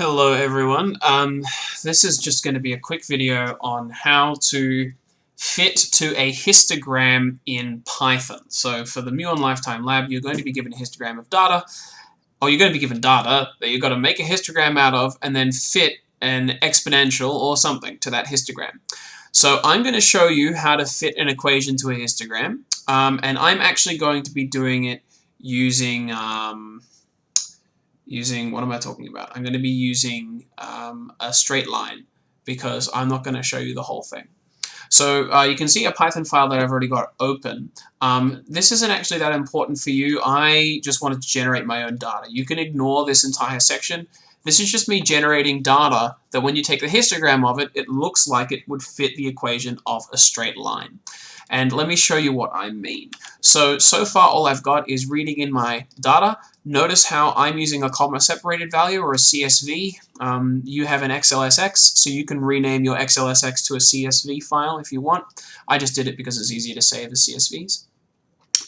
Hello everyone. This is just going to be a quick video on how to fit to a histogram in Python. So for the Muon Lifetime lab, you're going to be given a histogram of data, or you're going to be given data that you've got to make a histogram out of and then fit an exponential or something to that histogram. So I'm going to show you how to fit an equation to a histogram, and I'm actually going to be doing it using what am I talking about? I'm going to be using a straight line because I'm not going to show you the whole thing. So you can see a Python file that I've already got open. This isn't actually that important for you. I just wanted to generate my own data. You can ignore this entire section. This is just me generating data that when you take the histogram of it, it looks like it would fit the equation of a straight line. And let me show you what I mean. So far all I've got is reading in my data. Notice how I'm using a comma separated value or a CSV. You have an XLSX, so you can rename your XLSX to a CSV file if you want. I just did it because it's easier to save as CSVs.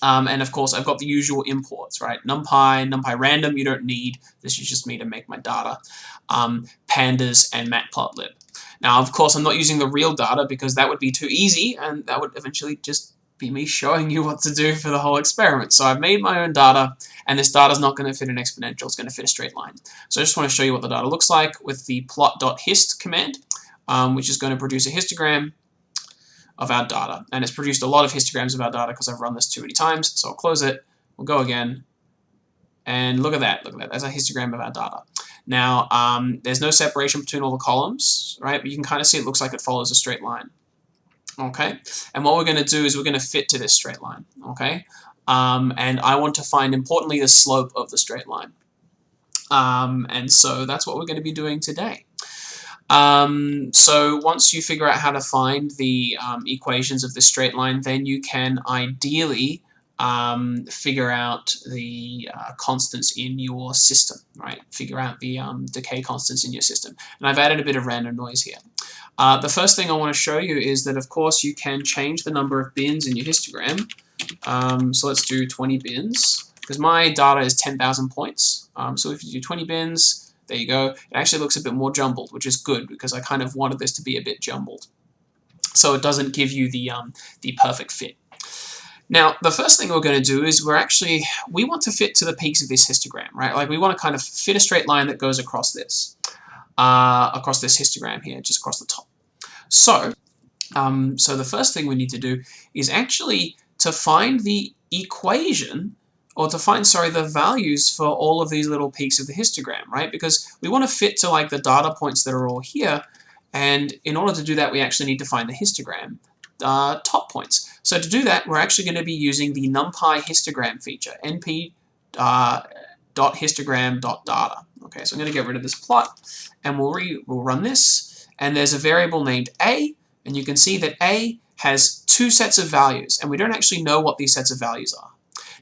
And of course I've got the usual imports, right? NumPy random you don't need. This is just me to make my data. Pandas and Matplotlib. Now, of course, I'm not using the real data because that would be too easy, and that would eventually just be me showing you what to do for the whole experiment. So I've made my own data, and this data is not going to fit an exponential, it's going to fit a straight line. So I just want to show you what the data looks like with the plot.hist command, which is going to produce a histogram of our data. And it's produced a lot of histograms of our data because I've run this too many times, so I'll close it, we'll go again, and look at that, that's a histogram of our data. Now, there's no separation between all the columns, right? But you can kind of see it looks like it follows a straight line. Okay? And what we're going to do is we're going to fit to this straight line. Okay? And I want to find, importantly, the slope of the straight line. And so that's what we're going to be doing today. So once you figure out how to find the equations of this straight line, then you can ideally figure out the constants in your system, right? Figure out the decay constants in your system. And I've added a bit of random noise here. The first thing I want to show you is that, of course, you can change the number of bins in your histogram. So let's do 20 bins, because my data is 10,000 points. So if you do 20 bins, there you go. It actually looks a bit more jumbled, which is good, because I kind of wanted this to be a bit jumbled. So it doesn't give you the perfect fit. Now, the first thing we're going to do is we want to fit to the peaks of this histogram, right? Like we want to kind of fit a straight line that goes across this histogram here, just across the top. So, so the first thing we need to do is actually to find the equation, or to find, sorry, the values for all of these little peaks of the histogram, right? Because we want to fit to like the data points that are all here, and in order to do that, we actually need to find the histogram top points. So to do that, we're actually going to be using the NumPy histogram feature, np.histogram.data. Okay, so I'm going to get rid of this plot, and we'll run this, and there's a variable named a, and you can see that a has two sets of values, and we don't actually know what these sets of values are.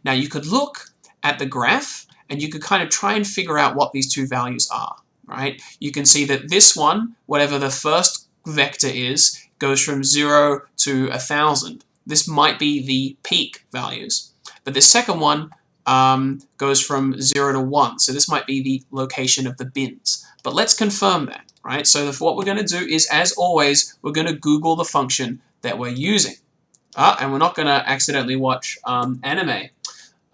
Now you could look at the graph, and you could kind of try and figure out what these two values are, right? You can see that this one, whatever the first vector is, goes from 0 to 1,000. This might be the peak values. But the second one goes from 0 to 1. So this might be the location of the bins. But let's confirm that, right? So what we're going to do is, as always, we're going to Google the function that we're using. And we're not going to accidentally watch anime.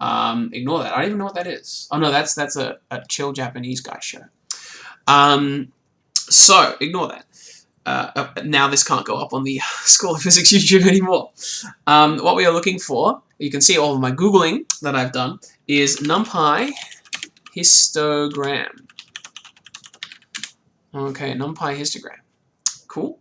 Ignore that. I don't even know what that is. Oh no, that's a chill Japanese guy show. So ignore that. Now this can't go up on the School of Physics YouTube anymore. What we are looking for, you can see all of my Googling that I've done, is NumPy histogram. Okay, NumPy histogram. Cool.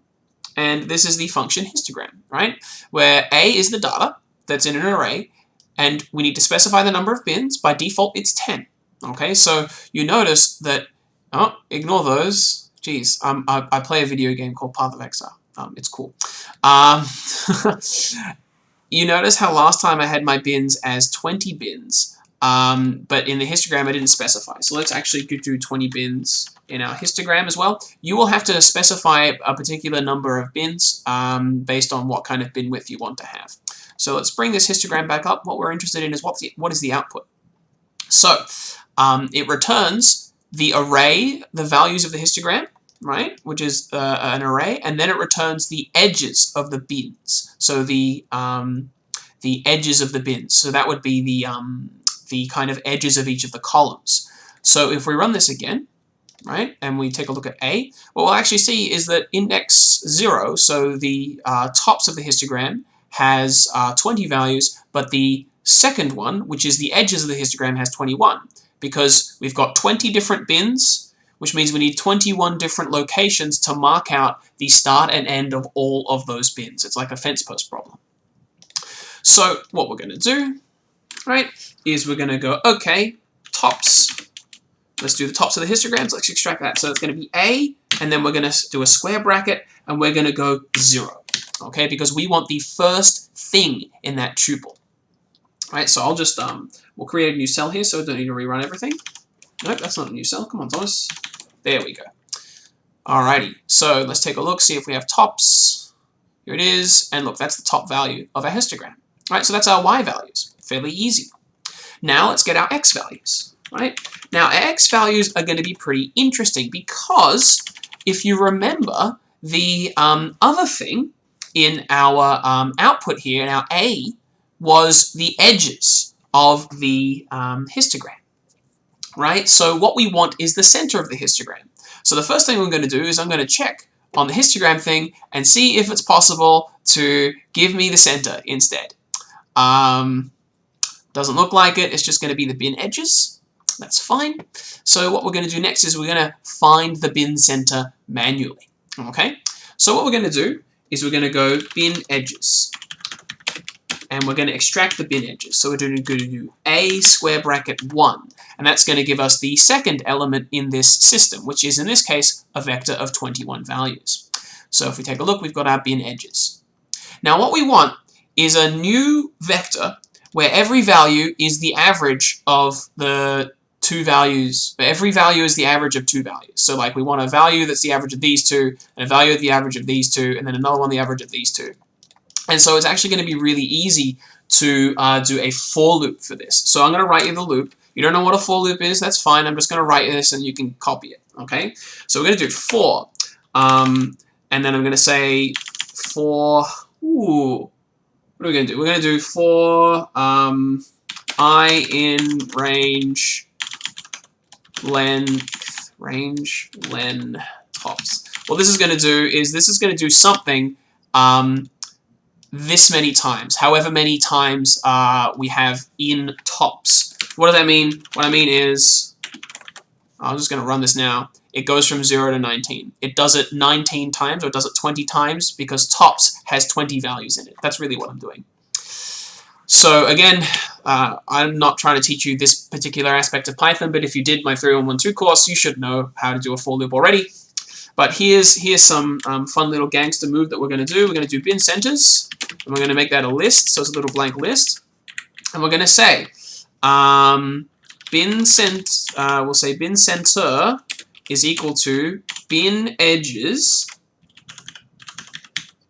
And this is the function histogram, right? Where A is the data that's in an array, and we need to specify the number of bins. By default, it's 10. Okay, so you notice that, oh, ignore those. Geez, I play a video game called Path of Exile. It's cool. You notice how last time I had my bins as 20 bins, but in the histogram I didn't specify. So let's actually do 20 bins in our histogram as well. You will have to specify a particular number of bins based on what kind of bin width you want to have. So let's bring this histogram back up. What we're interested in is what is the output. So it returns the array, the values of the histogram, right, which is an array, and then it returns the edges of the bins. So the edges of the bins. So that would be the kind of edges of each of the columns. So if we run this again, right, and we take a look at A, what we'll actually see is that index 0, so the tops of the histogram, has 20 values, but the second one, which is the edges of the histogram, has 21, because we've got 20 different bins, which means we need 21 different locations to mark out the start and end of all of those bins. It's like a fence post problem. So what we're going to do, right, is we're going to go, okay, tops. Let's do the tops of the histograms. Let's extract that. So it's going to be A, and then we're going to do a square bracket, and we're going to go 0. Okay, because we want the first thing in that tuple. Right, so I'll just, we'll create a new cell here, so I don't need to rerun everything. Nope, that's not a new cell. Come on, Thomas. There we go. Alrighty, so let's take a look, see if we have tops. Here it is, and look, that's the top value of our histogram. Right, so that's our Y values. Fairly easy. Now let's get our X values. Right? Now, our X values are going to be pretty interesting because if you remember, the other thing in our output here, in our A, was the edges of the histogram. Right? So what we want is the center of the histogram. So the first thing I'm going to do is I'm going to check on the histogram thing and see if it's possible to give me the center instead. Doesn't look like it. It's just going to be the bin edges. That's fine. So what we're going to do next is we're going to find the bin center manually. Okay? So what we're going to do is we're going to go bin edges. And we're going to extract the bin edges. So we're going to do A square bracket 1. And that's going to give us the second element in this system, which is in this case a vector of 21 values. So if we take a look, we've got our bin edges. Now what we want is a new vector where every value is the average of the two values. Every value is the average of two values. So like we want a value that's the average of these two, and a value of the average of these two, and then another one the average of these two. And so it's actually going to be really easy to do a for loop for this. So I'm going to write you the loop. You don't know what a for loop is, that's fine. I'm just going to write this and you can copy it. Okay? So we're going to do for. And then I'm going to say for, what are we going to do? We're going to do for I in range len tops. What this is going to do is this is going to do something this many times, however many times we have in tops. What does that mean? What I mean is, I'm just going to run this now. It goes from 0 to 19. It does it 19 times, or it does it 20 times, because tops has 20 values in it. That's really what I'm doing. So again, I'm not trying to teach you this particular aspect of Python, but if you did my 3.1.2 course, you should know how to do a for loop already. But here's some fun little gangster move that we're going to do. We're going to do bin centers, and we're going to make that a list, so it's a little blank list. And we're going to say we'll say bin center is equal to bin edges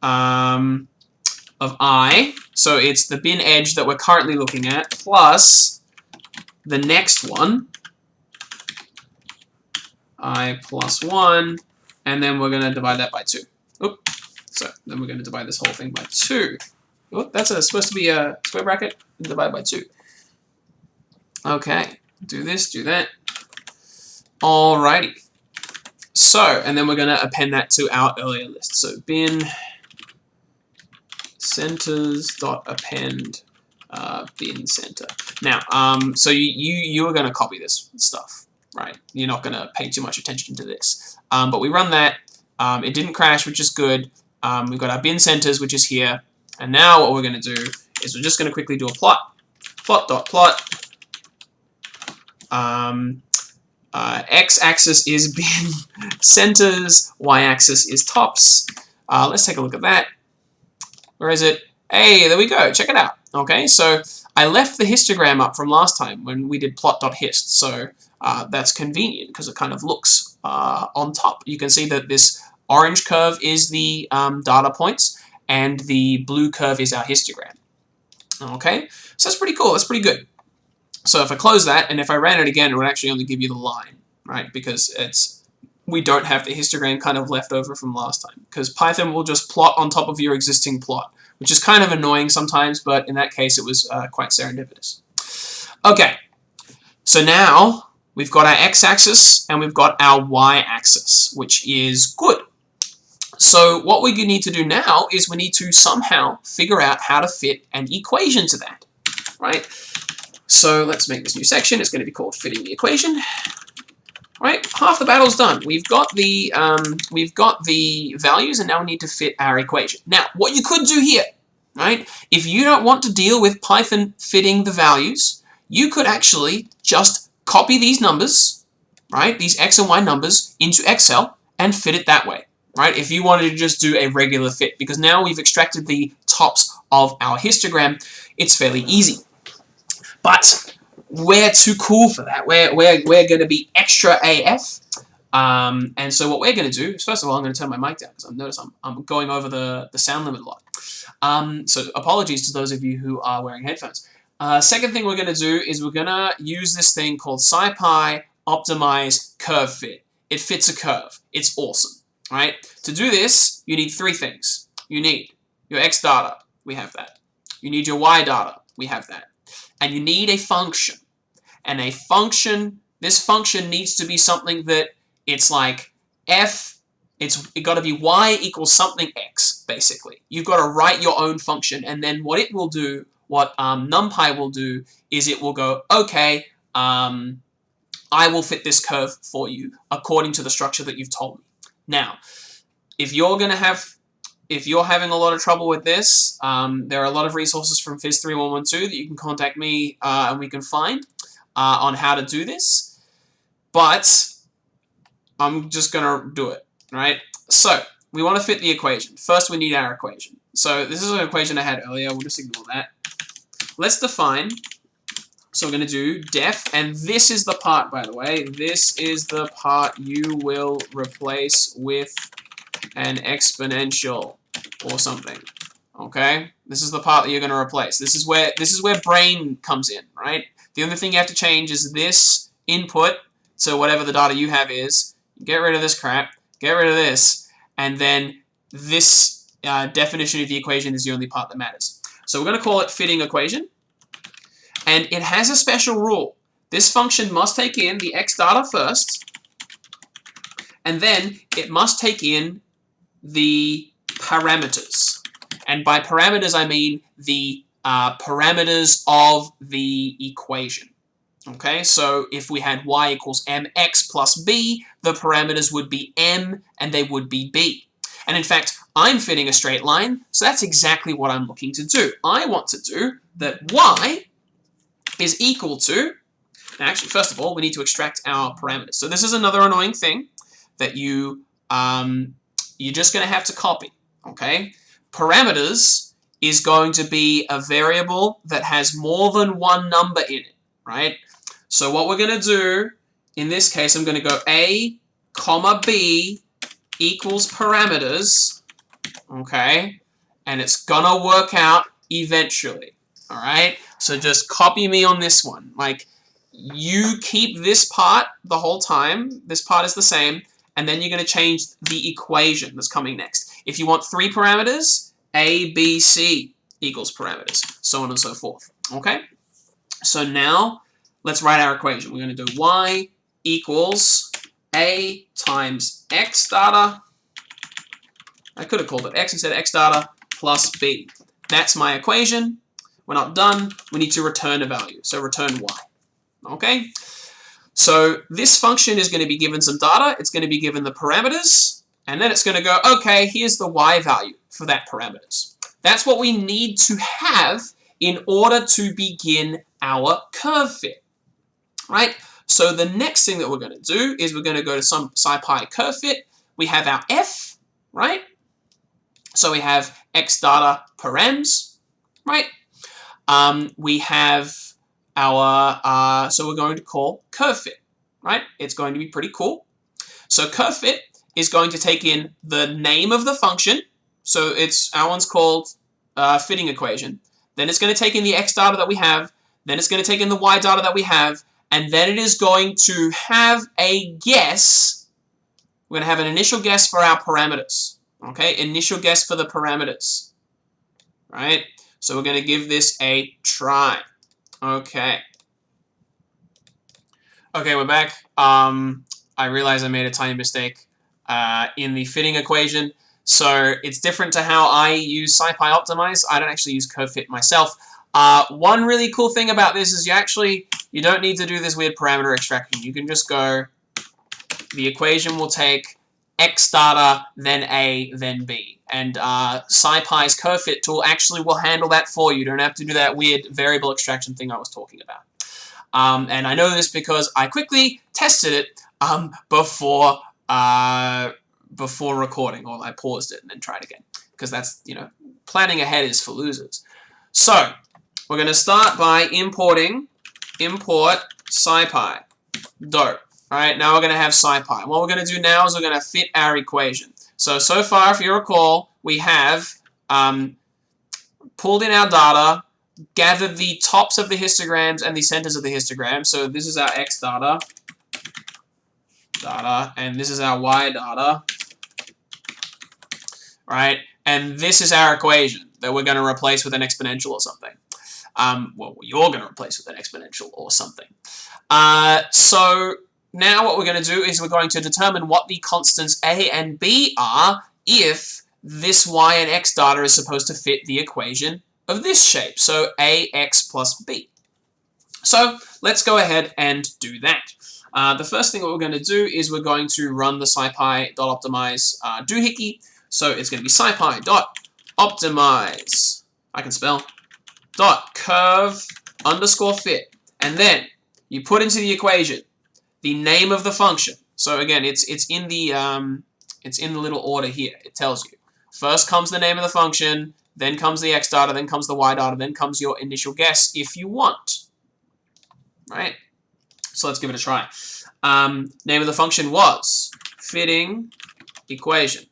of I. So it's the bin edge that we're currently looking at plus the next one, I plus 1, and then we're going to divide that by 2. Oop. So then we're going to divide this whole thing by 2. Oop, that's supposed to be a square bracket, and divide by 2. Okay, do this, do that. Alrighty. So, and then we're going to append that to our earlier list. So bin centers dot append bin center. Now, so you are going to copy this stuff, right? You're not going to pay too much attention to this. But we run that. It didn't crash, which is good. We've got our bin centers, which is here. And now what we're going to do is we're just going to quickly do a plot. Plot dot plot. X-axis is bin centers, Y-axis is tops. Let's take a look at that. Where is it? Hey, there we go. Check it out. Okay, so I left the histogram up from last time when we did plot.hist, so that's convenient because it kind of looks on top. You can see that this orange curve is the data points, and the blue curve is our histogram. Okay, so that's pretty cool. That's pretty good. So if I close that, and if I ran it again, it would actually only give you the line. right? Because we don't have the histogram kind of left over from last time, because Python will just plot on top of your existing plot, which is kind of annoying sometimes, but in that case it was quite serendipitous. Okay, so now we've got our x-axis and we've got our y-axis, which is good. So what we need to do now is we need to somehow figure out how to fit an equation to that, right? So let's make this new section. It's going to be called fitting the equation. Right, half the battle's done. We've got the values, and now we need to fit our equation. Now, what you could do here, right? If you don't want to deal with Python fitting the values, you could actually just copy these numbers, right? These x and y numbers into Excel and fit it that way, right? If you wanted to just do a regular fit, because now we've extracted the tops of our histogram, it's fairly easy. But we're too cool for that. We're going to be extra AF. And so what we're going to do is, first of all, I'm going to turn my mic down because I've noticed I'm going over the sound limit a lot. So apologies to those of you who are wearing headphones. Second thing we're going to do is we're going to use this thing called SciPy Optimize Curve Fit. It fits a curve. It's awesome, right? To do this, you need three things. You need your X data. We have that. You need your Y data. We have that. And you need a function. And a function, this function needs to be something that it's like f, it got to be y equals something x, basically. You've got to write your own function, and then what it will do, what NumPy will do, is it will go, okay, I will fit this curve for you according to the structure that you've told me. Now, if you're having a lot of trouble with this, there are a lot of resources from Phys 3112 that you can contact me and we can find on how to do this. But I'm just going to do it, right? So we want to fit the equation. First, we need our equation. So this is an equation I had earlier. We'll just ignore that. Let's define. So we're going to do def, and this is the part, by the way. This is the part you will replace with an exponential or something. Okay, this is the part that you're going to replace. This is where brain comes in, right? The only thing you have to change is this input, so whatever the data you have is. Get rid of this crap. Get rid of this, and then this definition of the equation is the only part that matters. So we're going to call it fitting equation, and it has a special rule. This function must take in the x data first, and then it must take in the parameters. And by parameters, I mean the parameters of the equation. Okay, so if we had y equals mx plus b, the parameters would be m and they would be b. And in fact, I'm fitting a straight line, so that's exactly what I'm looking to do. I want to do that y is equal to, actually, first of all, we need to extract our parameters. So this is another annoying thing that you're just going to have to copy, okay? Parameters is going to be a variable that has more than one number in it, right? So what we're going to do, in this case, I'm going to go a, comma, b equals parameters, okay? And it's going to work out eventually, all right? So just copy me on this one. Like, you keep this part the whole time. This part is the same. And then you're going to change the equation that's coming next. If you want three parameters, a, b, c equals parameters, so on and so forth, okay? So now, let's write our equation. We're going to do y equals a times x data. I could have called it x instead of x data plus b. That's my equation. We're not done. We need to return a value. So return y. Okay? So this function is going to be given some data. It's going to be given the parameters. And then it's going to go, okay, here's the y value for that parameters. That's what we need to have in order to begin our curve fit. Right? So the next thing that we're going to do is we're going to go to some SciPy curve fit. We have our f, right? So we have x data params, right? We have our, so we're going to call curve fit, right? It's going to be pretty cool. So curve fit is going to take in the name of the function. So our one's called fitting equation. Then it's going to take in the x data that we have. Then it's going to take in the y data that we have. and then it is going to have a guess. We're going to have an initial guess for our parameters. Okay, initial guess for the parameters. Right? So we're going to give this a try. Okay. Okay, we're back. I realize I made a tiny mistake in the fitting equation. So it's different to how I use SciPy Optimize. I don't actually use CurveFit myself. One really cool thing about this is you don't need to do this weird parameter extraction. You can just go, the equation will take X data, then A, then B. And SciPy's CurveFit tool actually will handle that for you. You don't have to do that weird variable extraction thing I was talking about. And I know this because I quickly tested it before recording, or I paused it and then tried again, because that's, planning ahead is for losers. So we're going to start by import SciPy. Dope. Alright, now we're going to have SciPy. And what we're going to do now is we're going to fit our equation. So far, if you recall, we have pulled in our data, gathered the tops of the histograms and the centers of the histogram. So this is our X data, and this is our Y data, right? And this is our equation that we're going to replace with an exponential or something. Well, you're going to replace with an exponential or something. So now what we're going to do is we're going to determine what the constants A and B are if this Y and X data is supposed to fit the equation of this shape. So AX plus B. So let's go ahead and do that. The first thing that we're going to do is we're going to run the SciPy.optimize doohickey. So it's going to be SciPy.optimize, I can spell, .curve_fit. And then you put into the equation the name of the function. So again, it's in the little order here. It tells you. First comes the name of the function, then comes the X data, then comes the Y data, then comes your initial guess if you want. Right? So let's give it a try. Name of the function was fitting equation.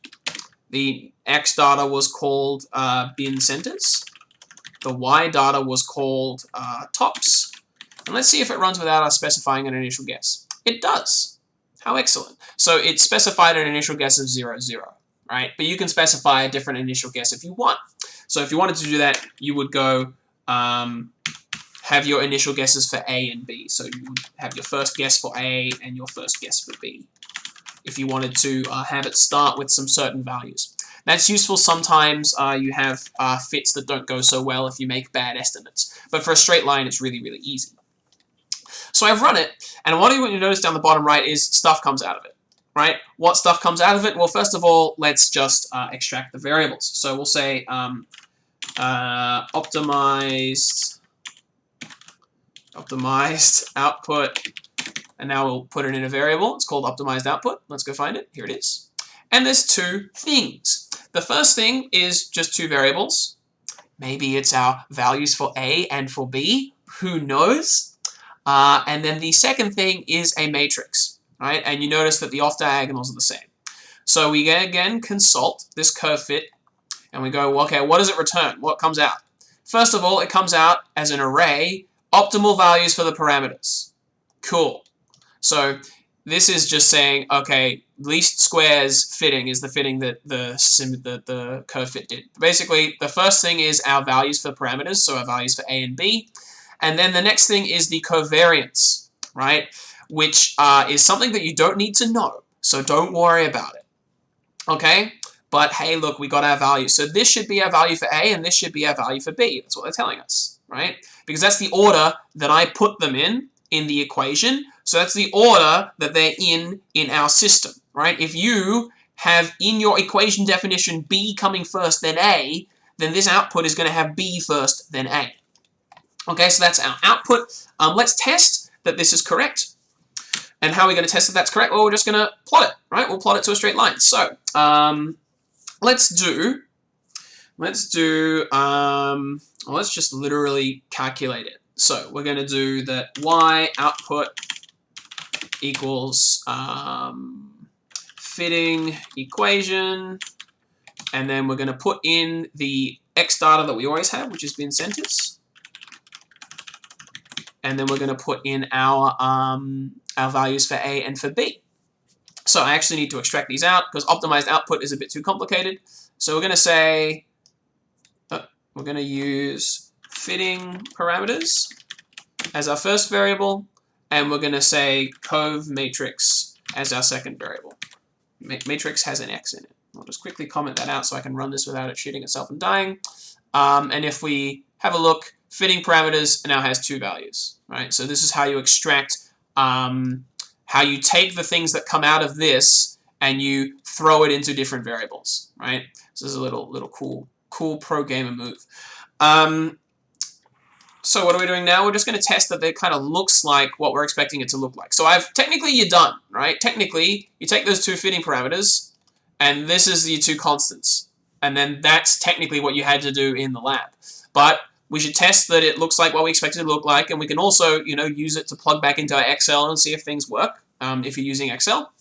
The X data was called bin centers. The Y data was called tops. And let's see if it runs without us specifying an initial guess. It does. How excellent. So it specified an initial guess of 0, 0. Right? But you can specify a different initial guess if you want. So if you wanted to do that, you would go have your initial guesses for A and B. So you would have your first guess for A and your first guess for B, if you wanted to have it start with some certain values. That's useful sometimes. You have fits that don't go so well if you make bad estimates. But for a straight line, it's really, really easy. So I've run it, and what you notice down the bottom right is stuff comes out of it. Right? What stuff comes out of it? Well, first of all, let's just extract the variables. So we'll say optimized output, and now we'll put it in a variable. It's called optimized output. Let's go find it. Here it is. And there's two things. The first thing is just two variables. Maybe it's our values for A and for B. Who knows? And then the second thing is a matrix. Right? And you notice that the off diagonals are the same. So we again consult this CurveFit, and we go, well, okay, what does it return? What comes out? First of all, it comes out as an array, optimal values for the parameters. Cool. So this is just saying, okay, least squares fitting is the fitting that the CurveFit did. Basically, the first thing is our values for parameters, so our values for A and B. And then the next thing is the covariance, right? Which is something that you don't need to know, so don't worry about it. Okay? But hey, look, we got our value. So this should be our value for A, and this should be our value for B. That's what they're telling us, right? Because that's the order that I put them in the equation. So that's the order that they're in our system, right? If you have in your equation definition B coming first, then A, then this output is going to have B first, then A. Okay, so that's our output. Let's test that this is correct. And how are we going to test that that's correct? Well, we're just going to plot it, right? We'll plot it to a straight line. So, let's just literally calculate it. So, we're going to do that Y output equals fitting equation, and then we're going to put in the X data that we always have, which has been centers. and then we're going to put in our values for A and for B. So I actually need to extract these out because optimized output is a bit too complicated. So we're going to say, we're going to use fitting parameters as our first variable, and we're going to say cove matrix as our second variable. Matrix has an X in it. I'll just quickly comment that out so I can run this without it shooting itself and dying. And if we have a look, fitting parameters now has 2 values, right? So this is how you extract, how you take the things that come out of this and you throw it into different variables, right? So this is a little cool pro gamer move. So what are we doing now? We're just going to test that it kind of looks like what we're expecting it to look like. So technically you're done, right? Technically, you take those 2 fitting parameters, and this is your 2 constants. And then that's technically what you had to do in the lab. But we should test that it looks like what we expect it to look like, and we can also, use it to plug back into our Excel and see if things work, if you're using Excel.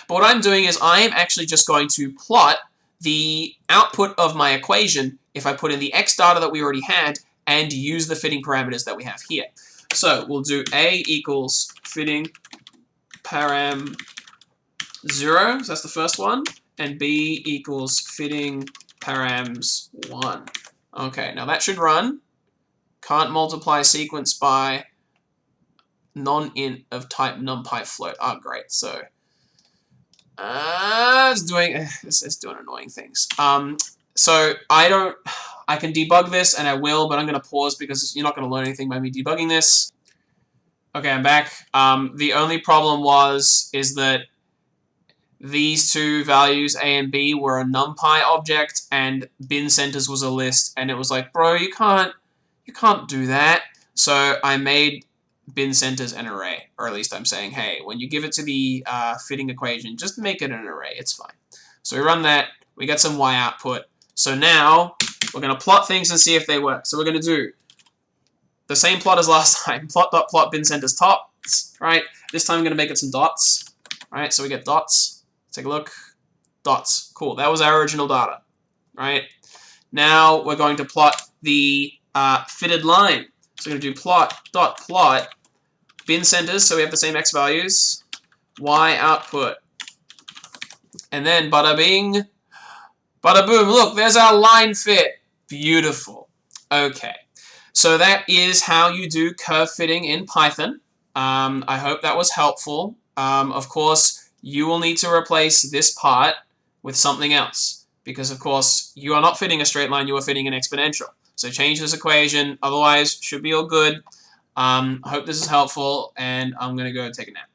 But what I'm doing is I'm actually just going to plot the output of my equation if I put in the X data that we already had and use the fitting parameters that we have here. So we'll do A equals fitting param 0, so that's the first one, and B equals fitting params 1. Okay, now that should run. Can't multiply sequence by non-int of type numpy float. Oh, great. So it's doing annoying things. So I can debug this, and I will, but I'm going to pause because you're not going to learn anything by me debugging this. Okay, I'm back. The only problem is that these 2 values, A and B, were a numpy object, and bin centers was a list, and it was like, bro, you can't do that. So I made bin centers an array, or at least I'm saying, hey, when you give it to the fitting equation, just make it an array. It's fine. So we run that. We get some Y output. So now we're going to plot things and see if they work. So we're going to do the same plot as last time. Plot bin centers tops, right? This time I'm going to make it some dots, right? So we get dots. Take a look. Dots. Cool. That was our original data, right? Now we're going to plot the fitted line. So we're going to do plot bin centers, so we have the same X values, Y output. And then bada bing, bada boom. Look, there's our line fit. Beautiful. Okay. So that is how you do curve fitting in Python. I hope that was helpful. Of course, you will need to replace this part with something else, because of course you are not fitting a straight line, you are fitting an exponential. So change this equation, otherwise should be all good. I hope this is helpful, and I'm going to go take a nap.